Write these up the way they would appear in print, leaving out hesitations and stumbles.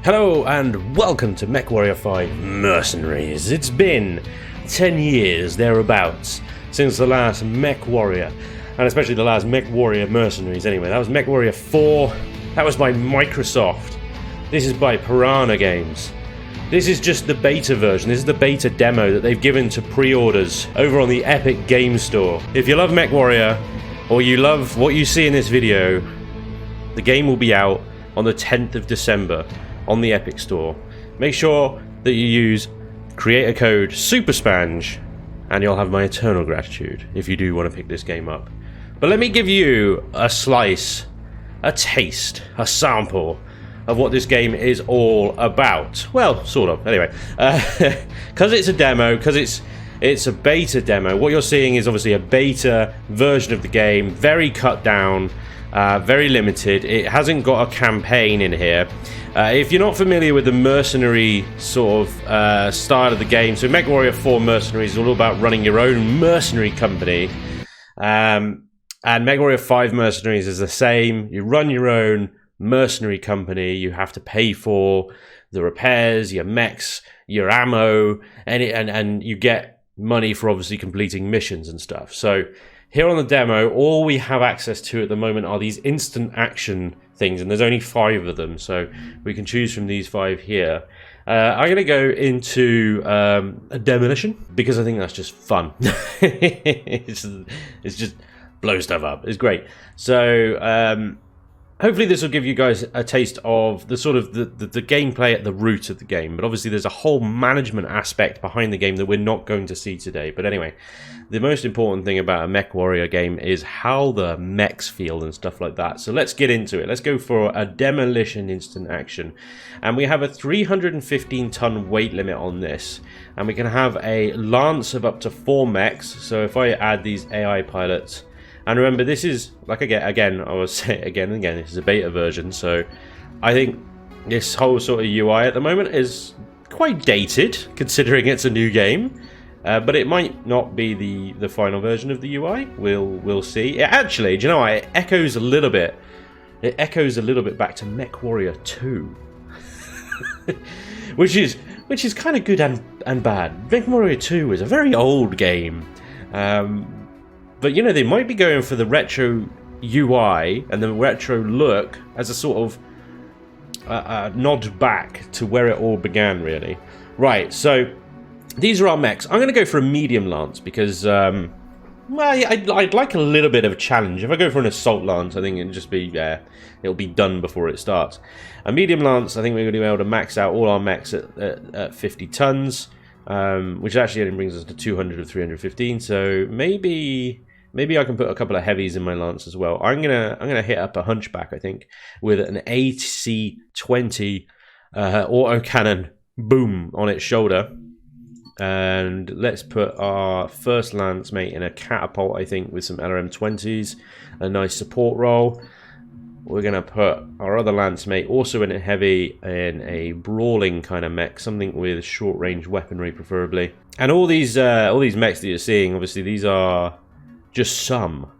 Hello and welcome to Mechwarrior 5 Mercenaries. It's been 10 years thereabouts since the last Mechwarrior, and especially the last Mechwarrior Mercenaries anyway. That was Mechwarrior 4, that was by Microsoft. This is by Piranha Games. This is just the beta version, this is the beta demo that they've given to pre-orders over on the Epic Game Store. If you love Mechwarrior, or you love what you see in this video, the game will be out on the 10th of December. On the Epic Store. Make sure that you use creator code SUPERSPANJ and you'll have my eternal gratitude if you do want to pick this game up. But let me give you a slice, a taste, a sample of what this game is all about. Well, sort of, anyway. Because it's a demo, because it's a beta demo, what you're seeing is obviously a beta version of the game, very cut down, very limited. It hasn't got a campaign in here. If you're not familiar with the mercenary sort of style of the game, so Mechwarrior 4 Mercenaries is all about running your own mercenary company, and Mechwarrior 5 Mercenaries is the same. You run your own mercenary company. You have to pay for the repairs, your mechs, your ammo, and you get money for obviously completing missions and stuff. So here on the demo, all we have access to at the moment are these instant action things, and there's only 5 of them, so we can choose from these 5 here. I'm going to go into a demolition, because I think that's just fun. It's just blow stuff up. It's great. So hopefully this will give you guys a taste of the sort of the gameplay at the root of the game, but obviously there's a whole management aspect behind the game that we're not going to see today. But anyway, the most important thing about a Mechwarrior game is how the mechs feel and stuff like that. So let's get into it. Let's go for a demolition instant action, and we have a 315-ton weight limit on this, and we can have a lance of up to 4 mechs. So if I add these AI pilots, and remember, this is, like again, I will say it again and again, this is a beta version, so I think this whole sort of UI at the moment is quite dated, considering it's a new game. But it might not be the final version of the UI. We'll see. It actually, do you know what? It echoes a little bit. It echoes a little bit back to Mechwarrior 2, which is kind of good and bad. Mechwarrior 2 is a very old game. But you know, they might be going for the retro UI and the retro look as a sort of nod back to where it all began, really. Right, so these are our mechs. I'm going to go for a medium lance because, well, I'd like a little bit of a challenge. If I go for an assault lance, I think it'll just be, it'll be done before it starts. A medium lance, I think we're going to be able to max out all our mechs at 50 tons, which actually only brings us to 200 of 315. So maybe I can put a couple of heavies in my lance as well. I'm gonna hit up a hunchback, I think, with an AC-20 autocannon boom on its shoulder. And let's put our first lance mate in a catapult, I think, with some LRM-20s, a nice support roll. We're going to put our other lance mate also in a heavy, in a brawling kind of mech, something with short-range weaponry preferably. And all these mechs that you're seeing, obviously, these are just some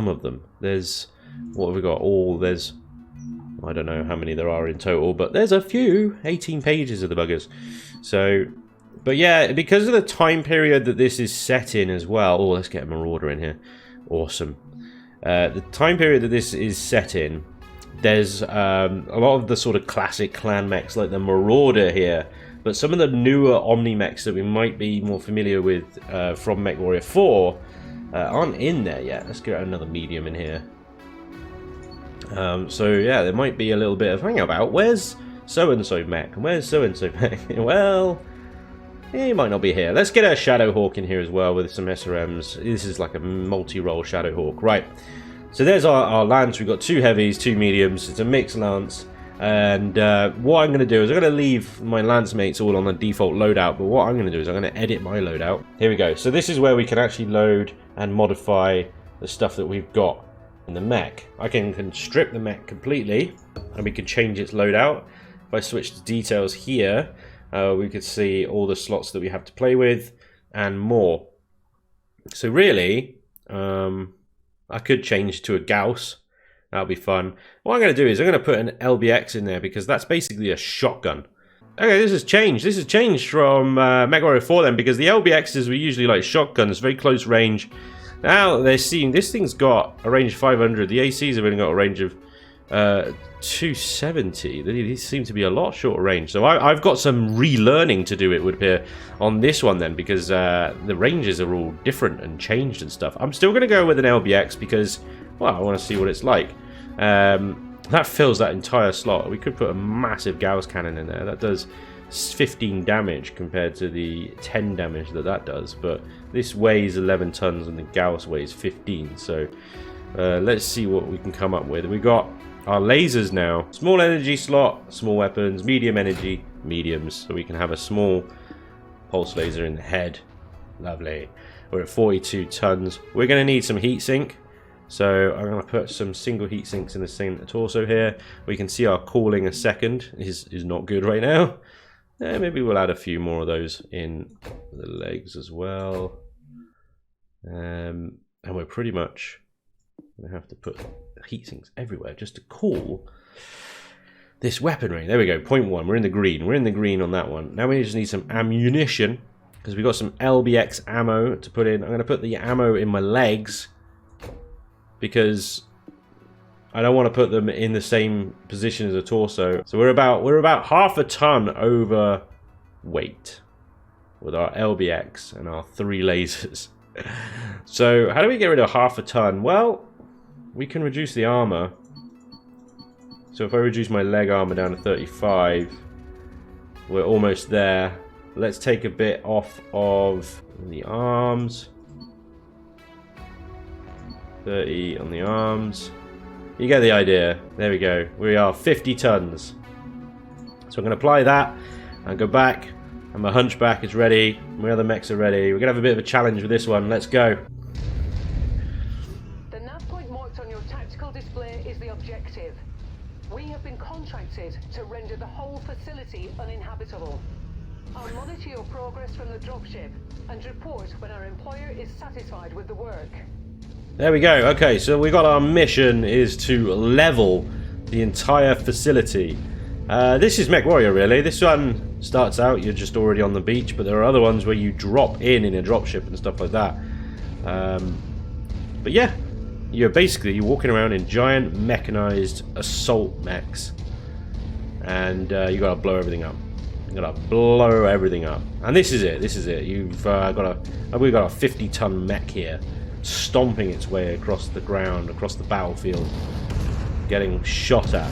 of them. There's, what have we got? There's, I don't know how many there are in total, but there's a few, 18 pages of the buggers. So, but yeah, because of the time period that this is set in as well. Oh, let's get a Marauder in here. Awesome. The time period that this is set in, there's a lot of the sort of classic clan mechs like the Marauder here, but some of the newer Omni mechs that we might be more familiar with from Mechwarrior 4 aren't in there yet. Let's get another medium in here. So yeah, there might be a little bit of hang about. Where's so-and-so mech? Where's so-and-so mech? Well, he might not be here. Let's get a Shadowhawk in here as well with some SRMs. This is like a multi-roll Shadowhawk. Right. So there's our lance. We've got 2 heavies, 2 mediums. It's a mixed lance. And what I'm going to do is I'm going to leave my lance mates all on the default loadout. But what I'm going to do is I'm going to edit my loadout. Here we go. So this is where we can actually load and modify the stuff that we've got in the mech. I can strip the mech completely and we can change its loadout. If I switch to details here, we could see all the slots that we have to play with and more. So really, I could change to a Gauss That'll be fun. What I'm going to do is I'm going to put an LBX in there because that's basically a shotgun. Okay, this has changed. This has changed from Mechwarrior 4 then, because the LBXs were usually like shotguns, very close range. Now they're seeing this thing's got a range of 500. The ACs have only got a range of 270. These seem to be a lot shorter range. So I've got some relearning to do, it would appear, on this one then, because the ranges are all different and changed and stuff. I'm still going to go with an LBX because, well, I want to see what it's like. That fills that entire slot. We could put a massive Gauss cannon in there. That does 15 damage compared to the 10 damage that does. But this weighs 11 tons and the Gauss weighs 15. So let's see what we can come up with. We got our lasers now. Small energy slot, small weapons, medium energy, mediums. So we can have a small pulse laser in the head. Lovely. We're at 42 tons. We're going to need some heatsink. So I'm going to put some single heat sinks in the same torso here. We can see our cooling a second is not good right now. Maybe we'll add a few more of those in the legs as well. And we're pretty much going to have to put heat sinks everywhere just to cool this weaponry. There we go, 0.1. We're in the green. We're in the green on that one. Now we just need some ammunition because we've got some LBX ammo to put in. I'm going to put the ammo in my legs, because I don't want to put them in the same position as a torso. So we're about half a ton over weight with our LBX and our 3 lasers. So how do we get rid of half a ton? Well, we can reduce the armor. So if I reduce my leg armor down to 35, we're almost there. Let's take a bit off of the arms. 30 on the arms. You get the idea. There we go. We are 50 tons. So I'm going to apply that and go back. And my hunchback is ready. My other mechs are ready. We're going to have a bit of a challenge with this one. Let's go. The nav point marked on your tactical display is the objective. We have been contracted to render the whole facility uninhabitable. I'll monitor your progress from the dropship and report when our employer is satisfied with the work. There we go. Okay, so we got our mission is to level the entire facility. This is Mechwarrior, really. This one starts out, you're just already on the beach, but there are other ones where you drop in a dropship and stuff like that. But yeah, you're walking around in giant mechanized assault mechs, and you gotta blow everything up. You gotta blow everything up, and this is it. This is it. We've got a 50-ton mech here, stomping its way across the ground, across the battlefield, getting shot at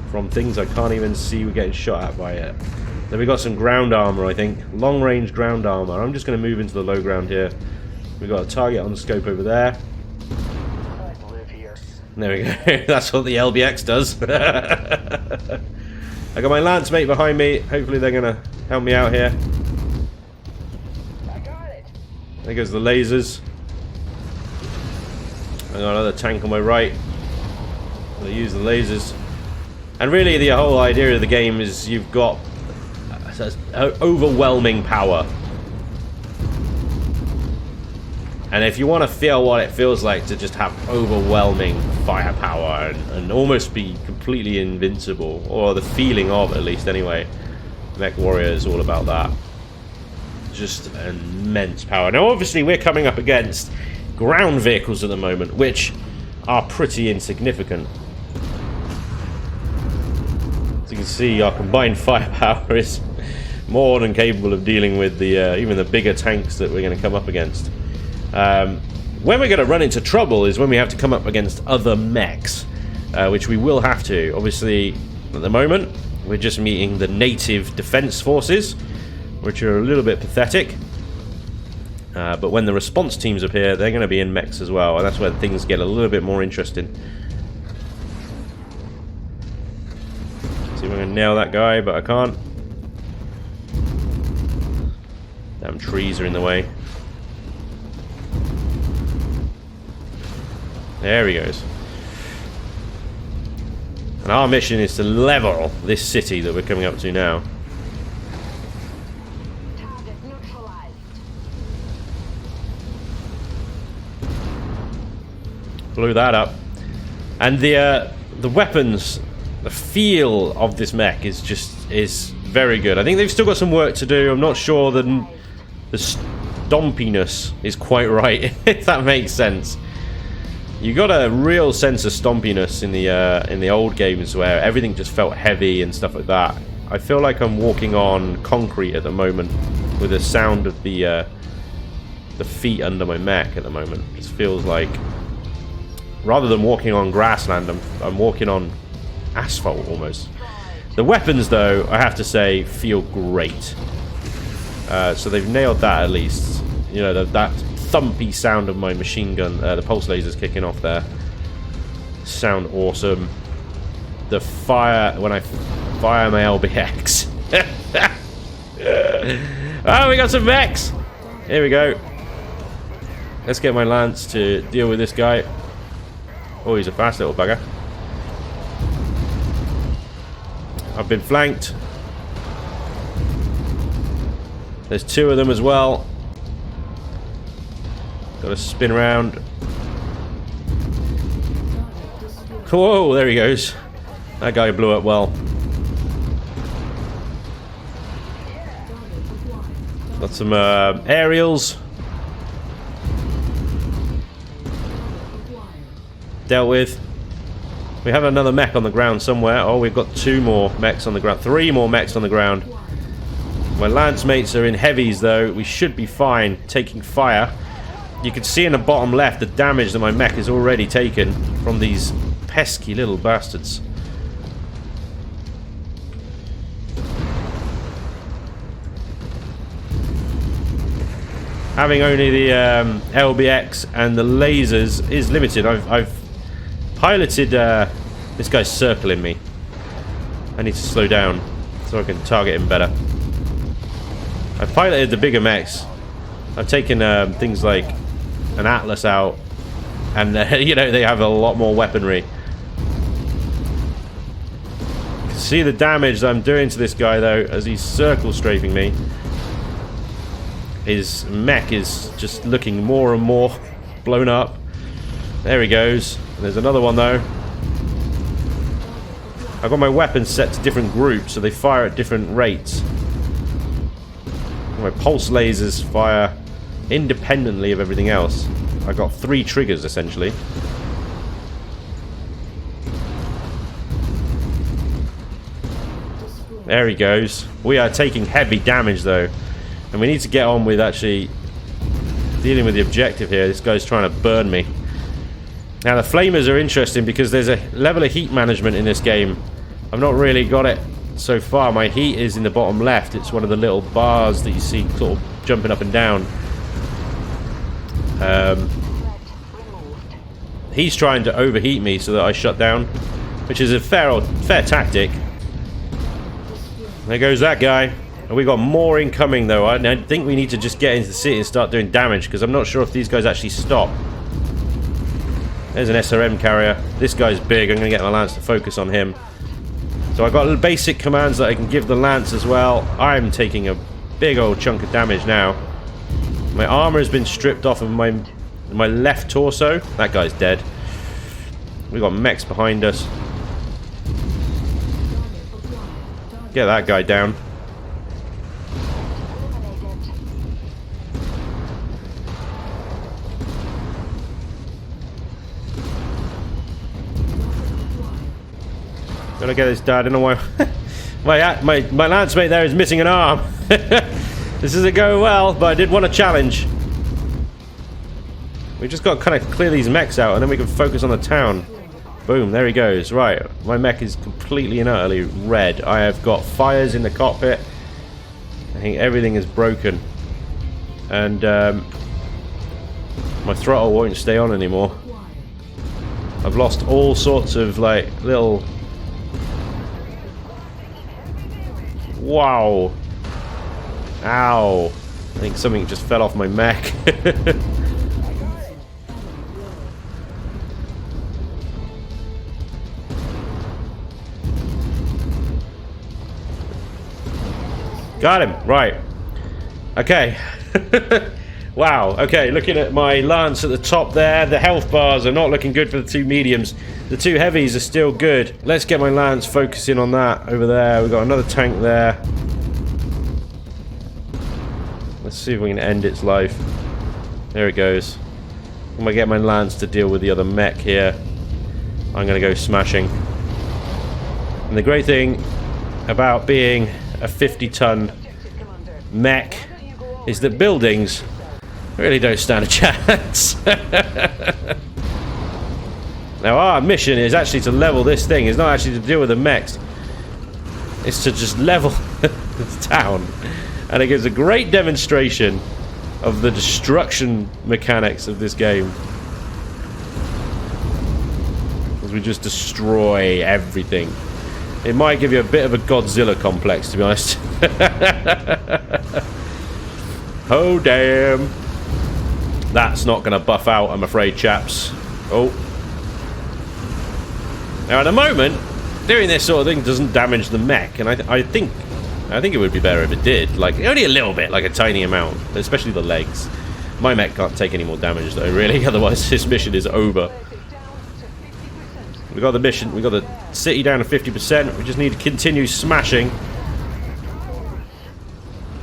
from things I can't even see we're getting shot at by it. Then we got some ground armor, I think. Long-range ground armor. I'm just going to move into the low ground here. We've got a target on the scope over there. I live here. There we go. That's what the LBX does. I got my lance mate behind me. Hopefully they're going to help me out here. I got it. There goes the lasers. I got another tank on my right. I'm going to use the lasers. And really the whole idea of the game is you've got overwhelming power. And if you want to feel what it feels like to just have overwhelming firepower and almost be completely invincible, or the feeling of, at least anyway, Mechwarrior is all about that. Just immense power. Now obviously we're coming up against ground vehicles at the moment, which are pretty insignificant. As you can see, our combined firepower is more than capable of dealing with the even the bigger tanks that we're going to come up against. When we're going to run into trouble is when we have to come up against other mechs, which we will have to. Obviously, at the moment, we're just meeting the native defense forces, which are a little bit pathetic. But when the response teams appear, they're going to be in mechs as well, and that's where things get a little bit more interesting. See if I can nail that guy, but I can't. Damn trees are in the way. There he goes. And our mission is to level this city that we're coming up to now. Target neutralized. Blew that up. And the weapons, the feel of this mech is very good. I think they've still got some work to do. I'm not sure the stompiness is quite right, if that makes sense. You got a real sense of stompiness in the old games where everything just felt heavy and stuff like that. I feel like I'm walking on concrete at the moment with the sound of the feet under my mech at the moment. It feels like rather than walking on grassland, I'm walking on asphalt almost. The weapons, though, I have to say, feel great. So they've nailed that at least. You know, that thumpy sound of my machine gun, the pulse lasers kicking off there, sound awesome. The fire when I fire my LBX. Oh, we got some mechs. Here we go. Let's get my lance to deal with this guy. Oh, he's a fast little bugger. I've been flanked. There's two of them as well. Got to spin around. Whoa, there he goes. That guy blew up well. Got some aerials. Dealt with. We have another mech on the ground somewhere. Oh, we've got two more mechs on the ground. Three more mechs on the ground. My lance mates are in heavies, though. We should be fine. Taking fire. You can see in the bottom left the damage that my mech has already taken from these pesky little bastards. Having only the LBX and the lasers is limited. I've piloted this guy's circling me. I need to slow down so I can target him better. I've piloted the bigger mechs. I've taken things like an Atlas out, and you know, they have a lot more weaponry. You can see the damage that I'm doing to this guy, though, as he's circle strafing me. His mech is just looking more and more blown up. There he goes. There's another one, though. I've got my weapons set to different groups, so they fire at different rates. My pulse lasers fire independently of everything else. I got 3 triggers, essentially. There he goes. We are taking heavy damage, though. And we need to get on with actually dealing with the objective here. This guy's trying to burn me. Now, the flamers are interesting because there's a level of heat management in this game. I've not really got it so far. My heat is in the bottom left. It's one of the little bars that you see sort of jumping up and down. He's trying to overheat me so that I shut down, which is a fair tactic. There goes that guy. And we got more incoming, though. I think we need to just get into the city and start doing damage, because I'm not sure if these guys actually stop. There's an SRM carrier. This guy's big. I'm going to get my lance to focus on him. So I've got basic commands that I can give the lance as well. I'm taking a big old chunk of damage now. My armor has been stripped off of my left torso. That guy's dead. We got mechs behind us. Get that guy down. Gotta get this done. I don't know why my lance mate there is missing an arm. This isn't going well, but I did want a challenge. We just got to kind of clear these mechs out, and then we can focus on the town. Boom, there he goes. Right, my mech is completely and utterly red. I have got fires in the cockpit. I think everything is broken. And my throttle won't stay on anymore. I've lost all sorts of, like, little... Wow. Ow. I think something just fell off my mech. Got him. Right. Okay. Wow, okay, looking at my lance at the top there, the health bars are not looking good for the two mediums. The two heavies are still good. Let's get my lance focusing on that over there. We've got another tank there. Let's see if we can end its life. There it goes. I'm gonna get my lance to deal with the other mech here. I'm gonna go smashing. And the great thing about being a 50-ton mech is that buildings really don't stand a chance. Now our mission is actually to level this thing. It's not actually to deal with the mechs. It's to just level this town. And it gives a great demonstration of the destruction mechanics of this game. As we just destroy everything. It might give you a bit of a Godzilla complex, to be honest. Oh damn. That's not going to buff out, I'm afraid, chaps. Oh. Now, at the moment, doing this sort of thing doesn't damage the mech, and I think it would be better if it did. Like, only a little bit, like a tiny amount, especially the legs. My mech can't take any more damage, though, really. Otherwise, this mission is over. We got the mission. We got the city down to 50%. We just need to continue smashing.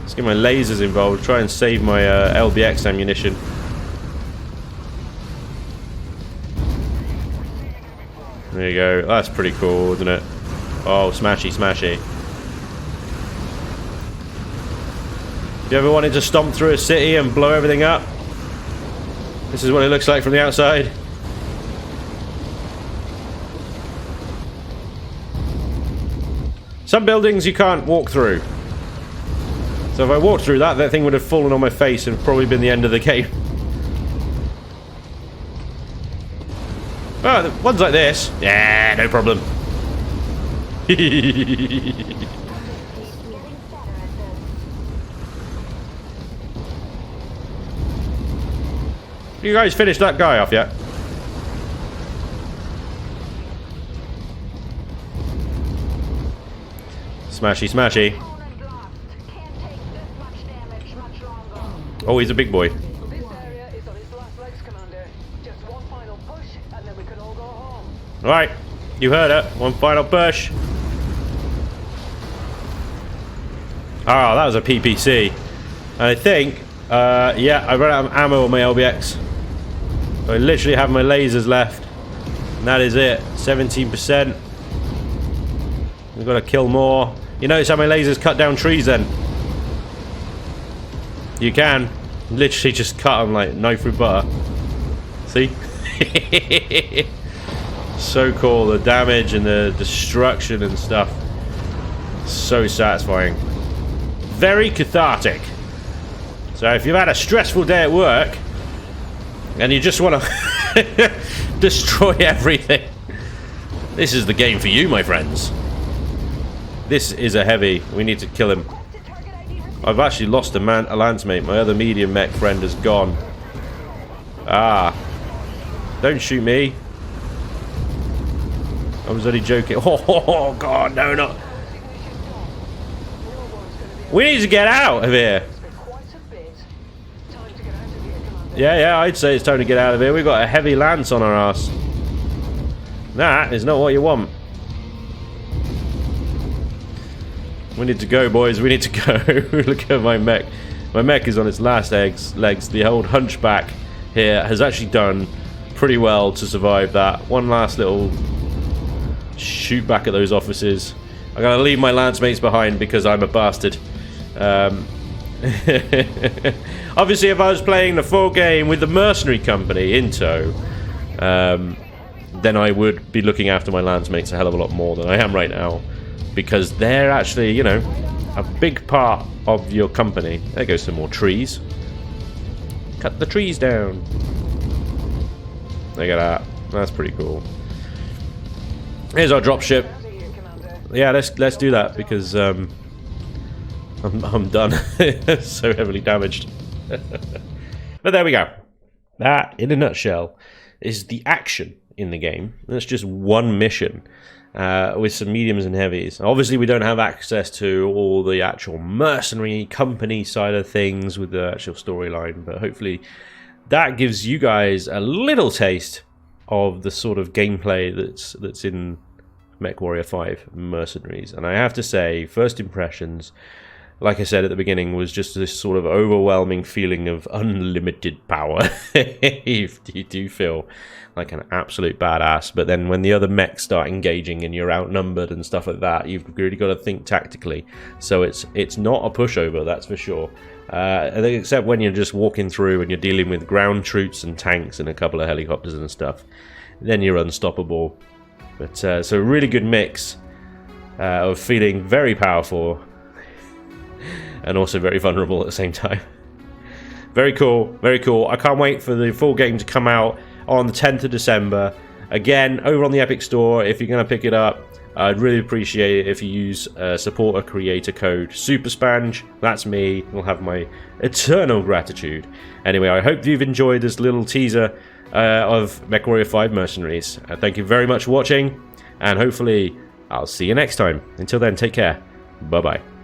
Let's get my lasers involved. Try and save my LBX ammunition. There you go. That's pretty cool, isn't it? Oh, smashy, smashy. You ever wanted to stomp through a city and blow everything up? This is what it looks like from the outside. Some buildings you can't walk through. So if I walked through that, that thing would have fallen on my face and probably been the end of the game. Oh, ones like this. Yeah, no problem. You guys finished that guy off yet? Smashy, smashy. Oh, he's a big boy. This area is on its last legs, Commander. Just one final push, and then we can all go home. Right, you heard it. One final push. Ah, that was a PPC. And I think, yeah, I ran out of ammo on my LBX. I literally have my lasers left. And that is it. 17%. We've got to kill more. You notice how my lasers cut down trees then? You can literally just cut them like knife through butter. See? So cool, the damage and the destruction and stuff. So satisfying. Very cathartic. So if you've had a stressful day at work and you just want to destroy everything, this is the game for you, my friends. This is a heavy. We need to kill him. I've actually lost a lance mate. My other medium mech friend is gone. Ah. Don't shoot me. I was only joking. Oh, God, no, not. We need to get out of here. Yeah, I'd say it's time to get out of here. We've got a heavy lance on our ass. That is not what you want. We need to go, boys. We need to go. Look at my mech. My mech is on its last legs. The old hunchback here has actually done pretty well to survive that. One last little shoot back at those offices. I'm going to leave my lance mates behind because I'm a bastard. Obviously, if I was playing the full game with the mercenary company in tow, then I would be looking after my lance mates a hell of a lot more than I am right now. Because they're actually, you know, a big part of your company. There goes some more trees. Cut the trees down. Look at that. That's pretty cool. Here's our dropship. Yeah, let's do that because I'm done. So heavily damaged. But there we go. That, in a nutshell, is the action in the game. That's just one mission. with some mediums and heavies. Obviously, we don't have access to all the actual mercenary company side of things with the actual storyline, but hopefully that gives you guys a little taste of the sort of gameplay that's in Mechwarrior 5 Mercenaries. And I have to say, first impressions, like I said at the beginning, was just this sort of overwhelming feeling of unlimited power. You do feel like an absolute badass, but then when the other mechs start engaging and you're outnumbered and stuff like that, you've really got to think tactically. So it's not a pushover, that's for sure. I think except when you're just walking through and you're dealing with ground troops and tanks and a couple of helicopters and stuff, then you're unstoppable. But so a really good mix of feeling very powerful and also very vulnerable at the same time. Very cool, very cool. I can't wait for the full game to come out on the 10th of December. Again, over on the Epic Store, if you're going to pick it up, I'd really appreciate it if you use supporter creator code SuperSpanj. That's me. You'll have my eternal gratitude. Anyway, I hope you've enjoyed this little teaser of Mechwarrior 5 Mercenaries. Thank you very much for watching, and hopefully I'll see you next time. Until then, take care. Bye-bye.